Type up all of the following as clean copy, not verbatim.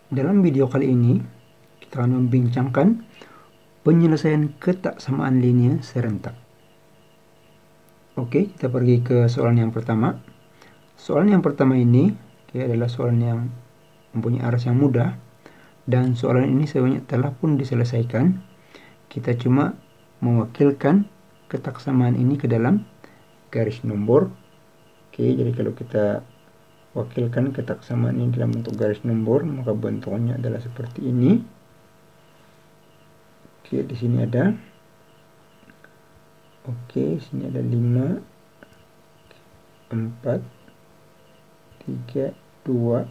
Dalam video kali ini, kita akan membincangkan penyelesaian ketaksamaan linear serentak. Oke, kita pergi ke soalan yang pertama. Soalan yang pertama ini adalah soalan yang mempunyai arus yang mudah, dan soalan ini sebenarnya telah pun diselesaikan. Kita cuma mewakilkan ketaksamaan ini ke dalam garis nombor. Oke, jadi kalau kita wakilkan ketaksamaan ini dalam bentuk garis nombor, maka bentuknya adalah seperti ini. Oke, di sini ada. Oke, sini ada 5, 4, 3, 2.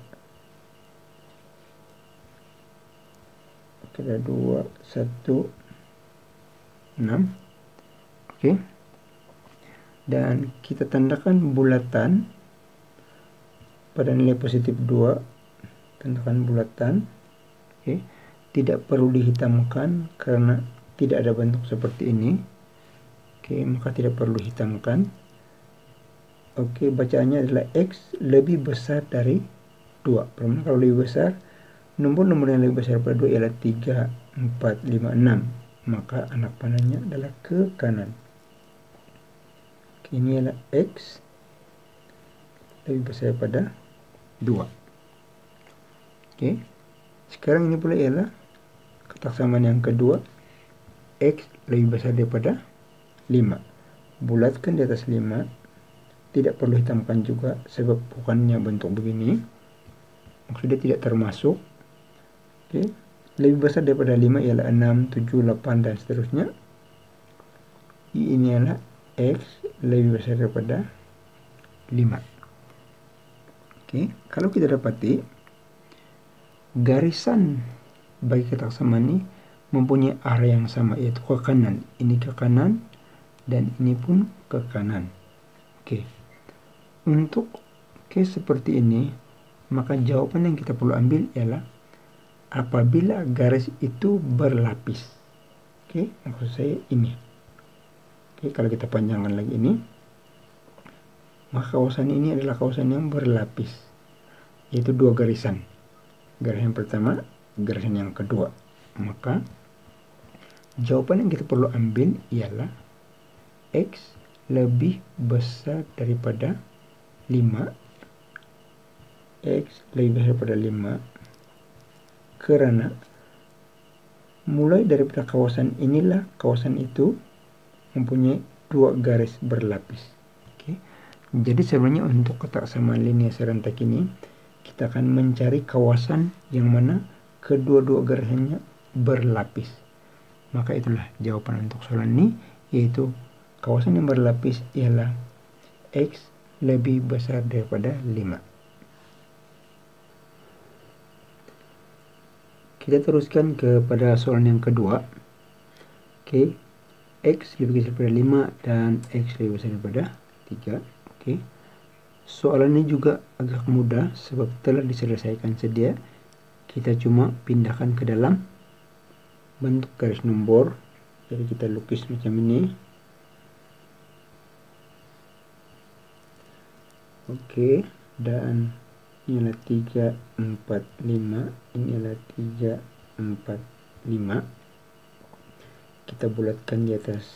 Oke, ada 2, 1, 6. Oke. Dan kita tandakan bulatan pada nilai positif 2. Tandakan bulatan. Oke. Tidak perlu dihitamkan karena tidak ada bentuk seperti ini. Oke, maka tidak perlu hitamkan. Oke, bacaannya adalah X lebih besar dari 2. Karena kalau lebih besar, nomor-nomor yang lebih besar daripada 2 ialah 3, 4, 5, 6. Maka anak panahnya adalah ke kanan. Oke, ini adalah X lebih besar daripada 2. Oke, sekarang ini pula ialah ketaksamaan yang kedua. X lebih besar daripada 5. Bulatkan di atas 5. Tidak perlu hitamkan juga sebab bukannya bentuk begini, maksudnya tidak termasuk. Oke, lebih besar daripada 5 ialah 6, 7, 8 dan seterusnya. Ini adalah X lebih besar daripada 5. Oke, kalau kita dapati garisan bagi ketaksamaan ini mempunyai arah yang sama, yaitu ke kanan. Ini ke kanan dan ini pun ke kanan. Oke, untuk case seperti ini, maka jawaban yang kita perlu ambil ialah apabila garis itu berlapis. Oke, maksud saya ini. Oke, kalau kita panjangkan lagi ini, maka kawasan ini adalah kawasan yang berlapis, yaitu 2 garisan. Garisan yang pertama, garisan yang kedua. Maka jawaban yang kita perlu ambil ialah X lebih besar daripada 5. X lebih besar daripada 5 karena mulai daripada kawasan inilah kawasan itu mempunyai 2 garis berlapis. Oke. Jadi sebenarnya untuk ketaksamaan linear serentak ini kita akan mencari kawasan yang mana kedua-dua garisannya berlapis. Maka itulah jawaban untuk soalan ini, yaitu kawasan yang berlapis ialah X lebih besar daripada 5. Kita teruskan kepada soalan yang kedua. Oke, X lebih besar daripada 5 dan X lebih besar daripada 3. Oke, soalan ini juga agak mudah sebab telah diselesaikan sedia. Kita cuma pindahkan ke dalam bentuk garis nombor. Jadi kita lukis macam ini. Oke, dan ini adalah 3, 4, 5. Ini adalah 3, 4, 5. Kita bulatkan di atas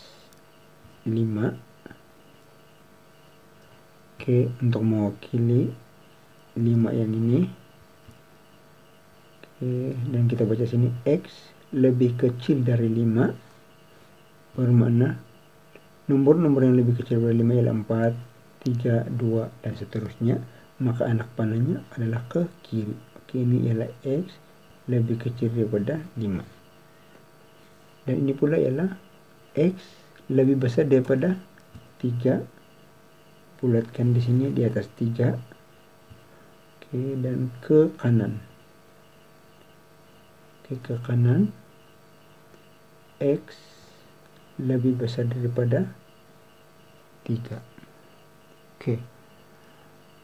5. Oke, untuk mewakili 5 yang ini. Oke, dan kita baca sini X lebih kecil dari 5. Bermakna nomor-nomor yang lebih kecil dari 5 ialah 4, 3, 2 dan seterusnya. Maka anak panahnya adalah ke kiri. Oke, ini ialah X lebih kecil daripada 5. Dan ini pula ialah X lebih besar daripada 3. Bulatkan di sini di atas 3. Oke, dan ke kanan. Oke, ke kanan X lebih besar daripada 3. Oke,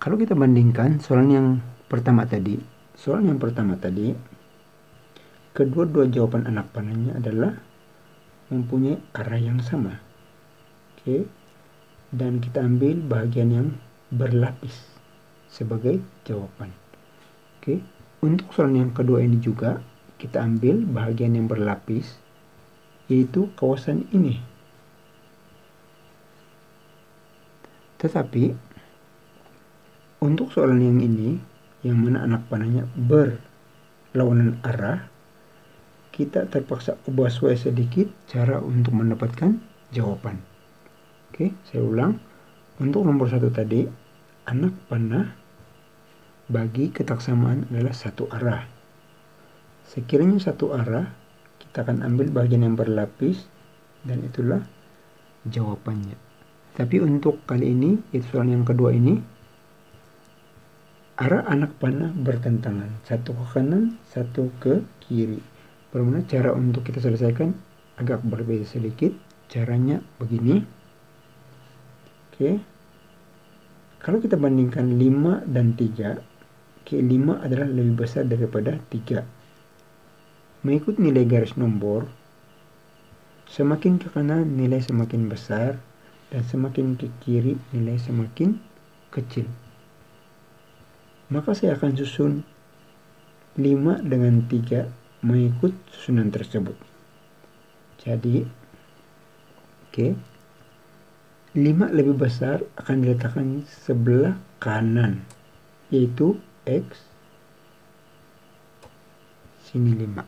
kalau kita bandingkan soalan yang pertama tadi, kedua-dua jawaban anak panahnya adalah mempunyai arah yang sama. Oke, dan kita ambil bagian yang berlapis sebagai jawaban. Oke, Untuk soalan yang kedua ini juga kita ambil bagian yang berlapis, yaitu kawasan ini. Tetapi untuk soalan yang ini, yang mana anak panahnya berlawanan arah, kita terpaksa ubah sedikit cara untuk mendapatkan jawaban. Oke, saya ulang. Untuk nomor 1 tadi, anak panah bagi ketaksamaan adalah satu arah. Sekiranya satu arah, kita akan ambil bagian yang berlapis dan itulah jawabannya. Tapi untuk kali ini, itu soalan yang kedua ini, arah anak panah bertentangan. Satu ke kanan, satu ke kiri. Bagaimana cara untuk kita selesaikan? Agak berbeda sedikit. Caranya begini. Oke. Kalau kita bandingkan 5 dan 3, 5 adalah lebih besar daripada 3. Mengikut nilai garis nombor, semakin ke kanan nilai semakin besar dan semakin ke kiri nilai semakin kecil. Maka saya akan susun 5 dengan 3 mengikut susunan tersebut. Jadi, 5 lebih besar akan diletakkan sebelah kanan, yaitu X, sini 5.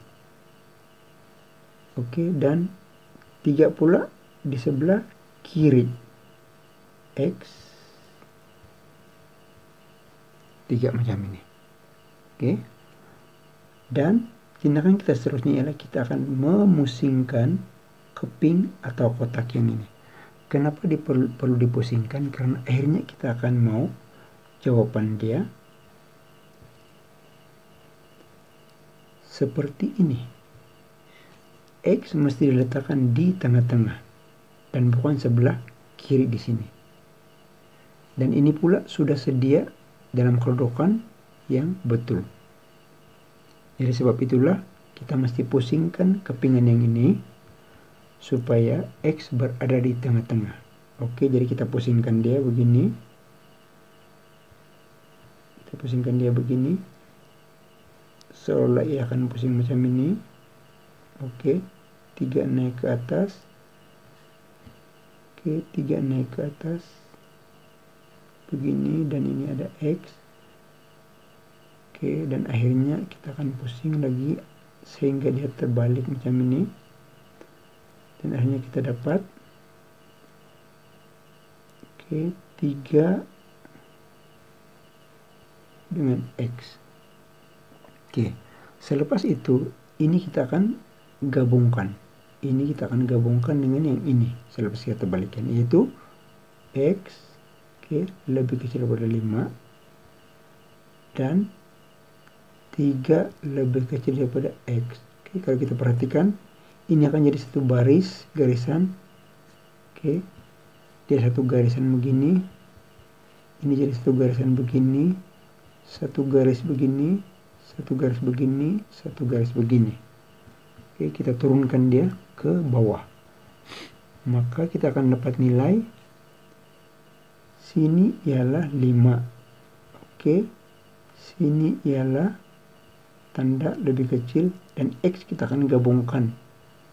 Dan 3 pula di sebelah kiri, X, 3 macam ini. Dan tindakan kita seterusnya ialah kita akan memusingkan keping atau kotak yang ini. Kenapa perlu dipusingkan? Karena akhirnya kita akan mau jawaban dia seperti ini. X mesti diletakkan di tengah-tengah dan bukan sebelah kiri di sini. Dan ini pula sudah sedia dalam kedudukan yang betul. Jadi sebab itulah kita mesti pusingkan kepingan yang ini supaya X berada di tengah-tengah. Jadi kita pusingkan dia begini. Kita pusingkan dia begini. Seolah ia akan pusing macam ini. 3 naik ke atas. 3 naik ke atas. Begini, dan ini ada X. Dan akhirnya kita akan pusing lagi sehingga dia terbalik macam ini. Dan akhirnya kita dapat 3 dengan X. Selepas itu ini kita akan gabungkan. Ini kita akan gabungkan dengan yang ini. Selepas kita balikan, yaitu X lebih kecil daripada 5 dan 3 lebih kecil daripada X. Kalau kita perhatikan, ini akan jadi satu garisan. Dia satu garisan begini. Ini jadi satu garisan begini. Satu garis begini. Satu garis begini. Satu garis begini. Kita turunkan dia ke bawah. Maka kita akan dapat nilai sini ialah 5. Sini ialah tanda lebih kecil dan X kita akan gabungkan.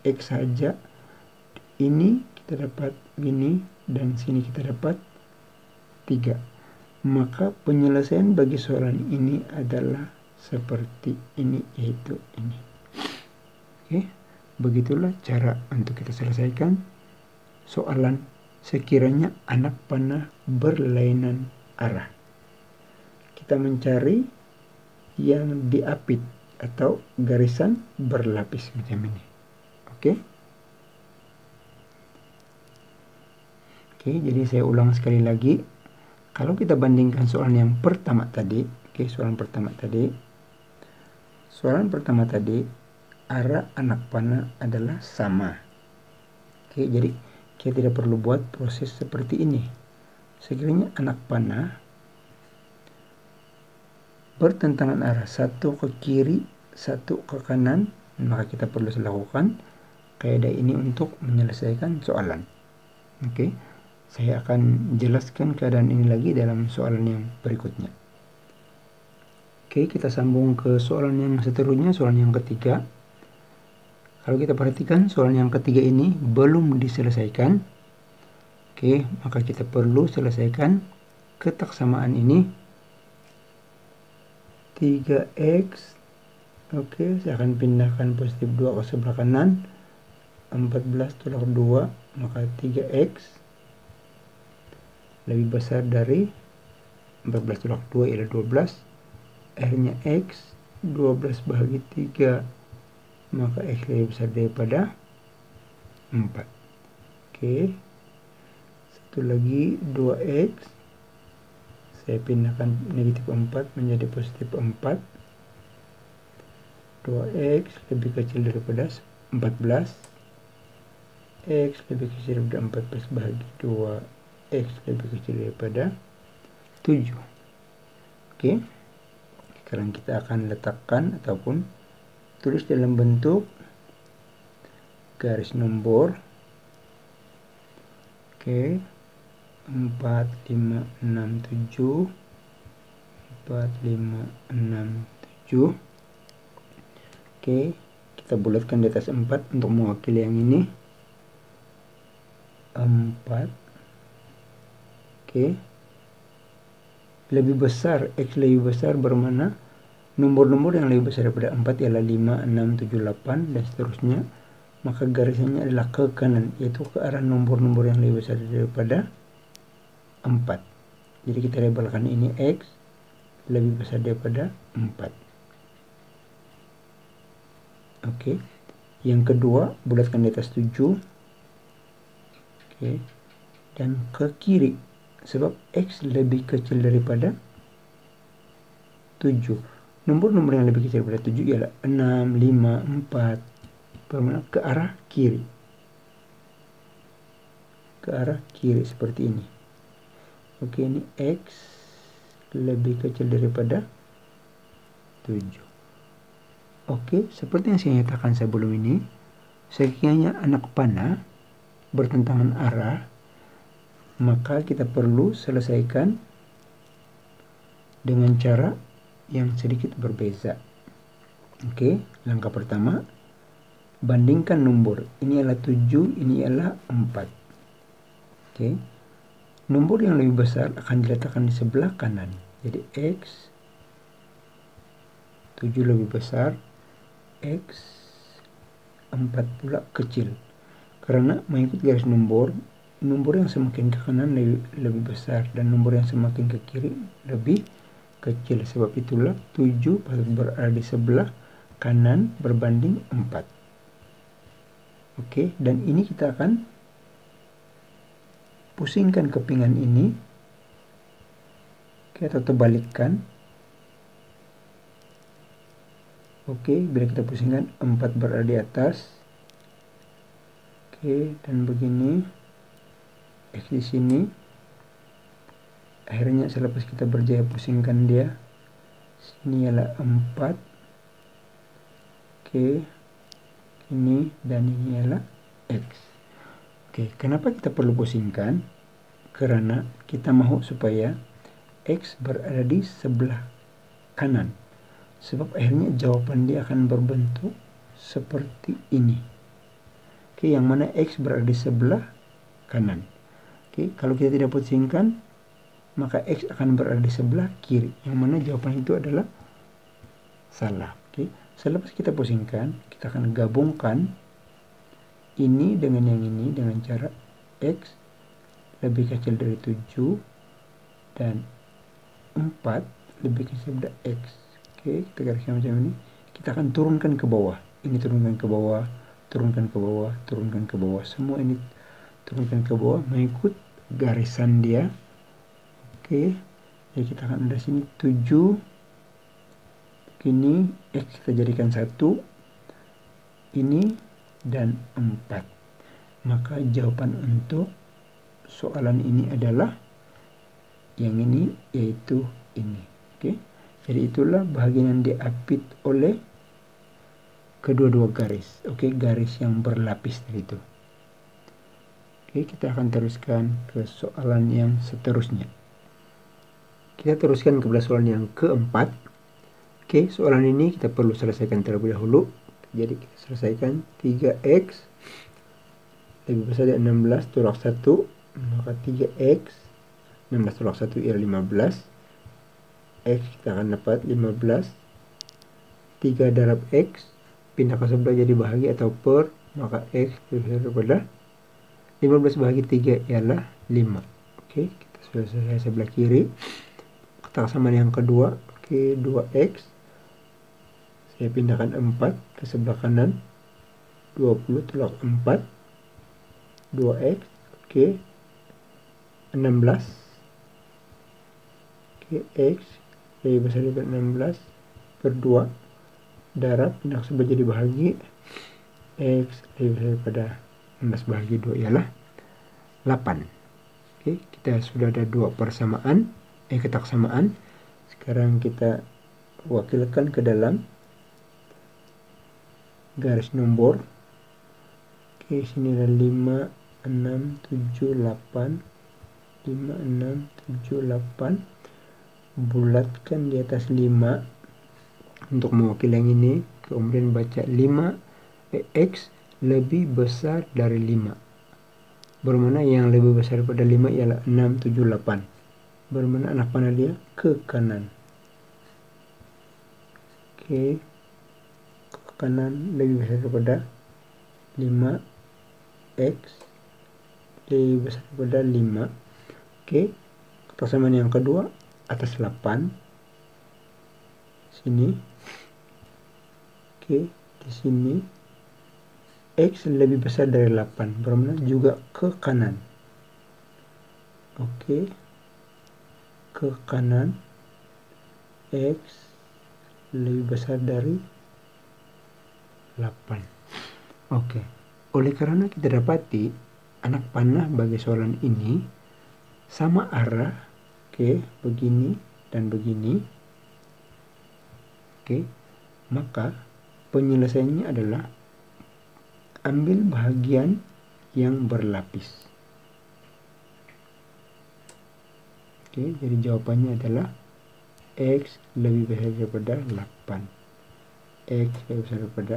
X saja, ini kita dapat gini dan sini kita dapat 3. Maka penyelesaian bagi soalan ini adalah seperti ini, yaitu ini. Begitulah cara untuk kita selesaikan soalan sekiranya anak panah berlainan arah. Kita mencari yang diapit atau garisan berlapis macam ini. Jadi saya ulang sekali lagi. Kalau kita bandingkan soalan yang pertama tadi, soalan pertama tadi arah anak panah adalah sama. Jadi kita tidak perlu buat proses seperti ini. Sekiranya anak panah bertentangan arah, satu ke kiri, satu ke kanan, maka kita perlu lakukan kaidah ini untuk menyelesaikan soalan. Saya akan jelaskan keadaan ini lagi dalam soalan yang berikutnya. Oke, kita sambung ke soalan yang seterusnya, soalan yang ketiga. Kalau kita perhatikan soalan yang ketiga ini belum diselesaikan. Oke, maka kita perlu selesaikan ketaksamaan ini. 3x. Oke, saya akan pindahkan positif 2 ke sebelah kanan. 14 tolak 2, maka 3x lebih besar dari 14 tolak 2 ialah 12. Akhirnya x 12 bahagi 3, maka x lebih besar daripada 4. Oke, satu lagi 2x, saya pindahkan negatif 4 menjadi positif 4. 2x lebih kecil daripada 14, x lebih kecil daripada 14 bahagi 2, x lebih kecil daripada 7. Oke, sekarang kita akan letakkan ataupun tulis dalam bentuk garis nombor. Oke, 4, 5, 6, 7, 4, 5, 6, 7. Oke, kita bulatkan di atas 4 untuk mewakili yang ini. 4. Oke, lebih besar, x lebih besar bermana nomor-nomor yang lebih besar daripada 4 ialah 5, 6, 7, 8 dan seterusnya. Maka garisnya adalah ke kanan, yaitu ke arah nomor-nomor yang lebih besar daripada 4. Jadi kita labelkan ini x lebih besar daripada 4. Oke, yang kedua bulatkan di atas 7. Oke, dan ke kiri, sebab x lebih kecil daripada 7. Nomor-nomor yang lebih kecil daripada 7 ialah 6, 5, 4. Bermakna ke arah kiri. Ke arah kiri seperti ini. Oke, ini x lebih kecil daripada 7. Oke, seperti yang saya nyatakan sebelum ini, sekiranya anak panah bertentangan arah, maka kita perlu selesaikan dengan cara yang sedikit berbeza. Oke, langkah pertama, bandingkan nomor. Ini adalah 7, ini adalah 4. Oke, nomor yang lebih besar akan diletakkan di sebelah kanan. Jadi x 7 lebih besar, x 4 pula kecil. Karena mengikut garis nomor, nomor yang semakin ke kanan lebih besar dan nomor yang semakin ke kiri lebih kecil. Sebab itulah 7 patut berada di sebelah kanan berbanding 4. Oke, dan ini kita akan pusingkan kepingan ini. Oke, atau terbalikkan. Oke, bila kita pusingkan 4 berada di atas. Oke, dan begini x di sini. Akhirnya selepas kita berjaya pusingkan dia, sini ialah 4. Oke, ini dan ini ialah x. Oke, kenapa kita perlu pusingkan? Karena kita mau supaya x berada di sebelah kanan. Sebab akhirnya jawaban dia akan berbentuk seperti ini. Oke, yang mana x berada di sebelah kanan. Oke, kalau kita tidak pusingkan, maka x akan berada di sebelah kiri, yang mana jawaban itu adalah salah. Oke, selepas kita pusingkan, kita akan gabungkan ini dengan yang ini dengan cara x lebih kecil dari 7 dan 4 lebih kecil dari x. Oke, kita gariskan macam ini. Kita akan turunkan ke bawah. Ini turunkan ke bawah, turunkan ke bawah, turunkan ke bawah. Semua ini turunkan ke bawah mengikut garisan dia. Oke, jadi kita akan ada sini 7. Ini x kita jadikan 1. Ini dan 4. Maka jawaban untuk soalan ini adalah yang ini, yaitu ini. Oke, jadi itulah bagian yang diapit oleh kedua-dua garis. Oke, garis yang berlapis tadi itu. Oke, kita akan teruskan ke soalan yang seterusnya. Kita teruskan ke soalan yang keempat. Oke, soalan ini kita perlu selesaikan terlebih dahulu. Jadi kita selesaikan 3x lebih besar dari 16 tolak 1, maka 3x 16 tolak 1 ialah 15. X kita akan dapat 15. 3 darab x, pindah ke sebelah jadi bahagi atau per, maka x lebih besar daripada 15 bahagi 3 ialah 5. Oke, kita sudah selesai sebelah kiri. Kotak samaan yang kedua, oke, 2x. Saya pindahkan 4 ke sebelah kanan. 20 tolak 4. 2x, oke. 16. Oke, x lebih besar daripada 16 per 2. Darab, pindah ke sebelah jadi bahagi. X lebih besar daripada 16 bahagi 2 ialah 8. Oke, kita sudah ada dua persamaan, kotak samaan. Sekarang kita wakilkan ke dalam garis nombor. Oke, sini ada 5, 6, 7, 8. 5, 6, 7, 8. Bulatkan di atas 5 untuk mewakili yang ini. Kemudian baca 5 x lebih besar dari 5. Bermana yang lebih besar daripada 5 ialah 6, 7, 8. Bermana anak panah dia ke kanan. Oke, ke kanan lebih besar daripada 5, x lebih besar daripada 5. Oke, kotak samaan yang kedua atas 8. Sini. Oke, di sini x lebih besar dari 8, bermakna juga ke kanan. Oke, ke kanan, x lebih besar dari 8. Oke, oleh karena kita dapati anak panah bagi soalan ini sama arah, oke, begini dan begini. Oke, maka penyelesaiannya adalah ambil bahagian yang berlapis. Oke, jadi jawabannya adalah x lebih besar daripada 8. X lebih besar daripada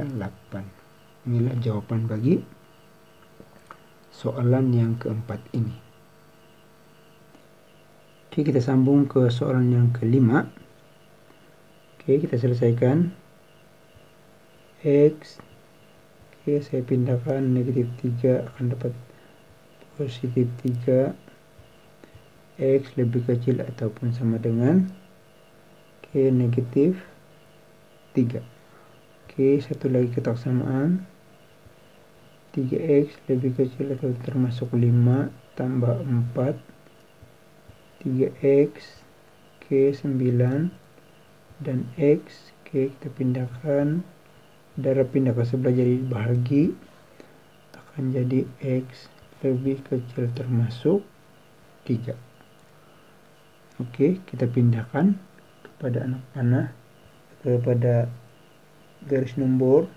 8. Inilah jawaban bagi soalan yang keempat ini. Oke, kita sambung ke soalan yang kelima. Oke, kita selesaikan. X, oke, saya pindahkan negatif 3 akan dapat positif 3. X lebih kecil ataupun sama dengan, oke, negatif 3. Oke, satu lagi kotak samaan. 3x lebih kecil atau termasuk 5 tambah 4. 3x, oke, 9. Dan x, oke, kita pindahkan. Darab pindah ke sebelah jadi bahagi, akan jadi x lebih kecil termasuk 3. Oke, kita pindahkan kepada anak panah, kepada garis nombor.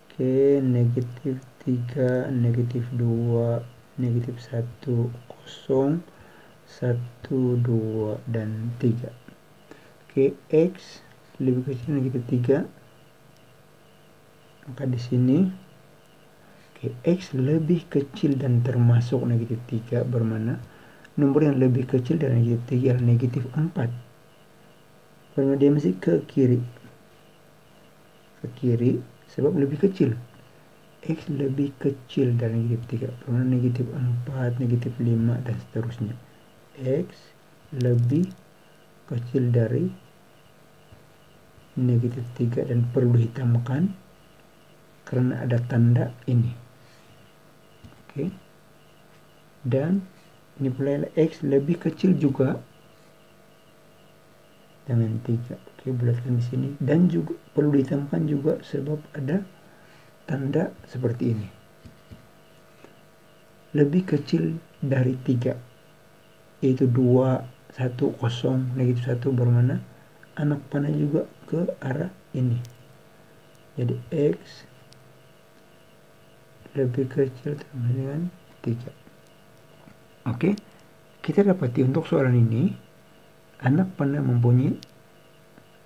Oke, negatif 3, negatif 2, negatif 1, 0, 1, 2, dan 3. Oke, x lebih kecil negatif 3. Maka di sini, oke, x lebih kecil dan termasuk negatif 3, bermana nomor yang lebih kecil dari negatif 3 adalah negatif 4. Bermana dia mesti ke kiri. Ke kiri sebab lebih kecil. X lebih kecil dari negatif 3, bermana negatif 4, negatif 5, dan seterusnya. X lebih kecil dari negatif 3 dan perlu hitamkan karena ada tanda ini. Oke. Dan ini pula x lebih kecil juga dengan 3. Oke, bulatkan di sini dan juga perlu dihitamkan juga sebab ada tanda seperti ini. Lebih kecil dari 3 yaitu 2, 1, 0, negatif 1, bermana anak panah juga ke arah ini. Jadi x lebih kecil dengan 3. Oke, kita dapati untuk soalan ini anak panah mempunyai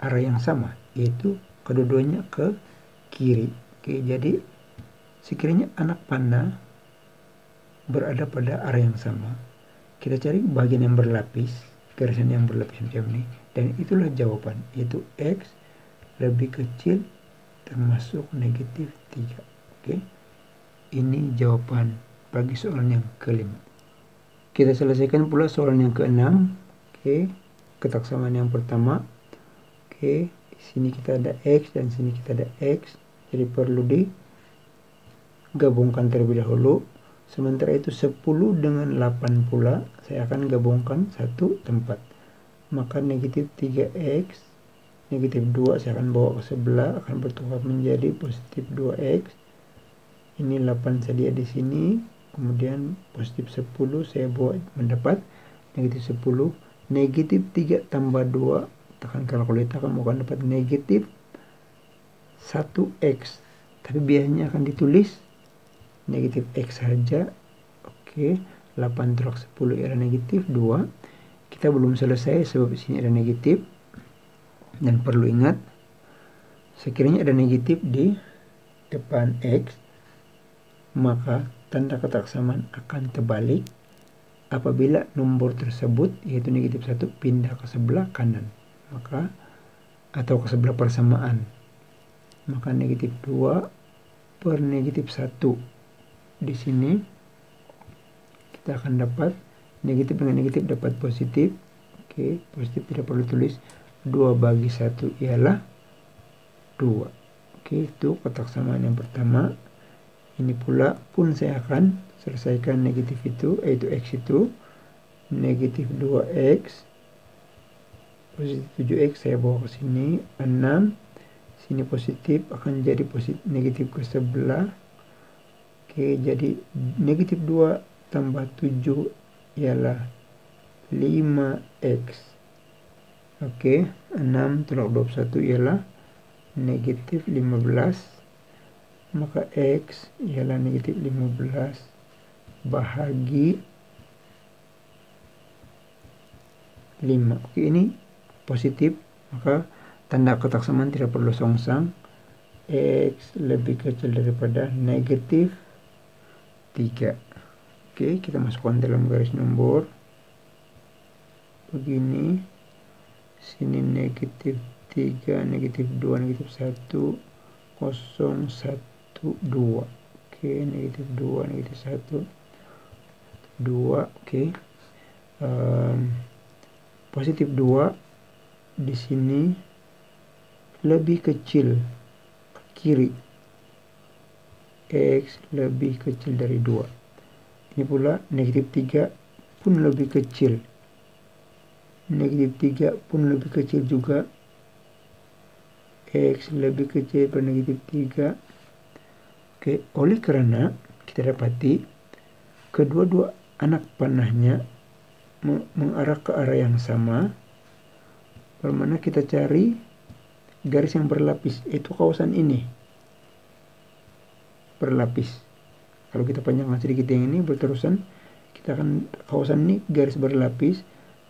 arah yang sama, yaitu kedua-duanya ke kiri. Oke, jadi sekiranya anak panah berada pada arah yang sama, kita cari bagian yang berlapis, garisan yang berlapis macam ini, dan itulah jawaban, yaitu X lebih kecil termasuk negatif 3. Oke, ini jawaban bagi soalan yang kelima. Kita selesaikan pula soalan yang keenam. Oke, kotak samaan yang pertama. Oke, di sini kita ada X dan sini kita ada X, jadi perlu digabungkan terlebih dahulu. Sementara itu 10 dengan 8 pula saya akan gabungkan satu tempat. Maka negatif 3X, negatif 2 saya akan bawa ke sebelah, akan bertukar menjadi positif 2X. Ini 8 sedia di sini, kemudian positif 10 saya bawa mendapat negatif 10. Negatif 3 tambah 2, tekan kalkulator kamu akan dapat negatif 1X. Tapi biasanya akan ditulis negatif X saja. Oke, 8 tolak 10 ialah negatif 2. Kita belum selesai sebab di sini ada negatif. Dan perlu ingat, sekiranya ada negatif di depan X, maka tanda kotak samaan akan terbalik apabila nomor tersebut, yaitu negatif 1, pindah ke sebelah kanan, maka atau ke sebelah persamaan. Maka negatif 2 per negatif 1. Di sini kita akan dapat negatif dengan negatif dapat positif. Oke, positif tidak perlu tulis. 2 bagi 1 ialah 2. Oke, itu kotak samaan yang pertama. Ini pula pun saya akan selesaikan negatif itu, yaitu X itu negatif 2X positif 7X saya bawa ke sini 6, sini positif akan jadi positif negatif ke sebelah. Oke, jadi negatif 2 tambah 7 ialah 5X. Oke, 6 tolak 21 ialah negatif 15. Maka X ialah negatif 15 bahagi 5. Oke, ini positif, maka tanda kotak samaan tidak perlu songsang. X lebih kecil daripada negatif 3. Oke, kita masukkan dalam garis nombor begini. Sini negatif 3, negatif 2, negatif 1, 0, 1, 2. Oke, negatif 2, negatif 1, 2. Oke, positif 2 di sini lebih kecil ke kiri. X lebih kecil dari 2. Ini pula negatif 3 pun lebih kecil. Negatif 3 pun lebih kecil juga. X lebih kecil dari negatif 3. Oke, oleh karena kita dapati kedua-dua anak panahnya mengarah ke arah yang sama, bermana kita cari garis yang berlapis, yaitu kawasan ini berlapis. Kalau kita panjangkan sedikit yang ini berterusan, kita akan kawasan ini garis berlapis,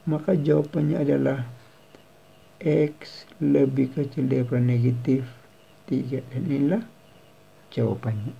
maka jawabannya adalah X lebih kecil daripada negatif 3, dan inilah jawabannya.